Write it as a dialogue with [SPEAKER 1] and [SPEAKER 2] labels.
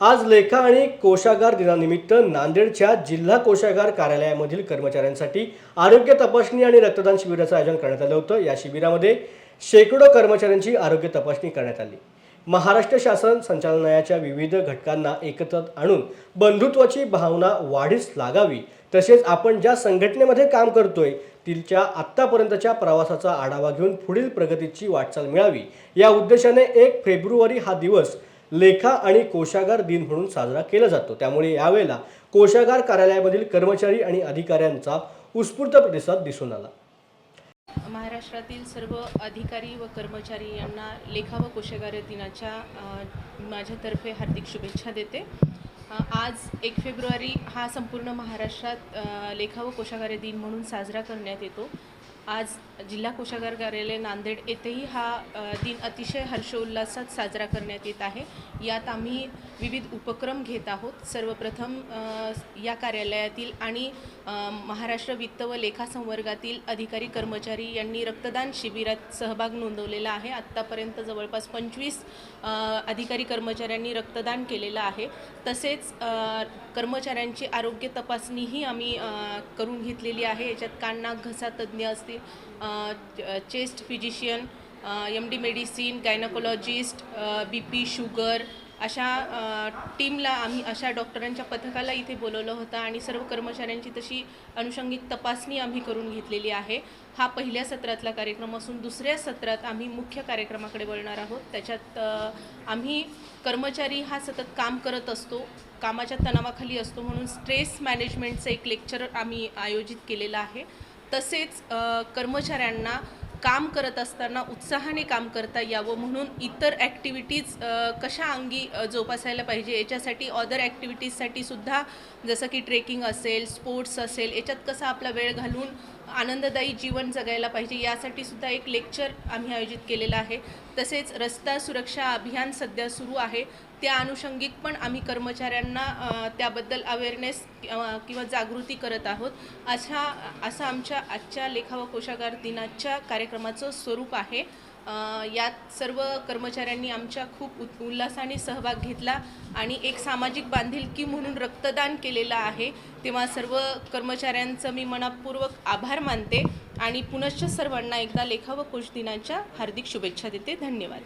[SPEAKER 1] आज लेखा आणि कोशागार दिनानिमित्त नांदेडच्या जिल्हा कोशागार कार्यालयामधील कर्मचाऱ्यांसाठी आरोग्य तपासणी आणि रक्तदान शिबिराचं आयोजन करण्यात आलं होतं। या शिबिरामध्ये शेकडो कर्मचाऱ्यांची आरोग्य तपासणी करण्यात आली। महाराष्ट्र शासन संचालनालयाच्या विविध घटकांना एकत्र आणून बंधुत्वाची भावना वाढीस लागावी, तसेच आपण ज्या संघटनेमध्ये काम करतोय तिच्या आत्तापर्यंतच्या प्रवासाचा आढावा घेऊन पुढील प्रगतीची वाटचाल मिळावी, या उद्देशाने 1 फेब्रुवारी हा दिवस लेखा आणि कोशागार दिन म्हणून साजरा केला जातो। त्यामुळे यावेळेला कोशागार कार्यालयामधील कर्मचारी आणि अधिकाऱ्यांचा उत्स्फूर्त प्रतिसाद दिसून आला।
[SPEAKER 2] महाराष्ट्रातील सर्व अधिकारी व कर्मचारी यांना लेखा व कोशागार दिनाच्या माझ्यातर्फे हार्दिक शुभेच्छा देते। आज 1 फेब्रुवारी हा संपूर्ण महाराष्ट्रात लेखा व कोशागार दिन म्हणून साजरा करण्यात येतो। आज जिल्हा कोशागार कार्यालय नांदेड येथेही हा दिन अतिशय हर्षोल्लासात साजरा करण्यात येत आहे। यात आम्ही विविध उपक्रम घेत आहोत। सर्वप्रथम या कार्यालयातील आणि महाराष्ट्र वित्त व लेखा संवर्गातील अधिकारी कर्मचारी यांनी रक्तदान शिबिरात सहभाग नोंदवलेला आहे। आत्तापर्यंत जवळपास 25 अधिकारी कर्मचाऱ्यांनी रक्तदान केलेलं आहे। तसेच कर्मचाऱ्यांची आरोग्य तपासणीही आम्ही करून घेतलेली आहे। याच्यात कान नाक घसा तज्ज्ञ असतील, chest physician, MD medicine, gynaecologist, BP sugar अशा टीमला आम्ही अशा डॉक्टरांच्या पथकाला इथे बोलवलं होतं आणि सर्व कर्मचाऱ्यांची तशी अनुषंगिक तपासणी आम्ही करून घेतलेली आहे। हा पहिल्या सत्रातला कार्यक्रम असून दुसऱ्या सत्रात आम्ही मुख्य कार्यक्रमाकडे वळणार आहोत। त्याच्यात आम्ही कर्मचारी हा सतत काम करत असतो, कामाच्या तणावाखाली असतो, म्हणून स्ट्रेस मॅनेजमेंटचं एक लेक्चर आम्ही आयोजित केलेलं आहे। तसेच कर्मचाऱ्यांना काम करत असताना उत्साहाने काम करता यावं म्हणून इतर ॲक्टिव्हिटीज कशा अंगी जोपासायला पाहिजे याच्यासाठी अदर ॲक्टिव्हिटीजसाठी सुद्धा, जसं की ट्रेकिंग असेल, स्पोर्ट्स असेल, याच्यात कसा आपला वेळ घालून आनंददायी जीवन जगायला पाहिजे यासाठी सुद्धा एक लेक्चर आम्ही आयोजित केलेलं आहे। तसेच रस्ता सुरक्षा अभियान सध्या सुरू आहे, त्या अनुषंगिक पण आम्ही कर्मचाऱ्यांना त्याबद्दल अवेअरनेस किंवा जागृती करत आहोत। असं आमच्या आजच्या लेखा व कोशागार दिनाच्या कार्यक्रमाचं स्वरूप आहे। यात सर्व कर्मचाऱ्यांनी आमच्या खूप उल्हासाने सहभाग घेतला आणि एक सामाजिक बांधिलकी म्हणून रक्तदान केलेलं आहे। तेव्हा सर्व कर्मचाऱ्यांचं मी मनपूर्वक आभार मानते आणि पुनश्च सर्वांना एकदा लेखा व कोश दिनाच्या हार्दिक शुभेच्छा देते। धन्यवाद।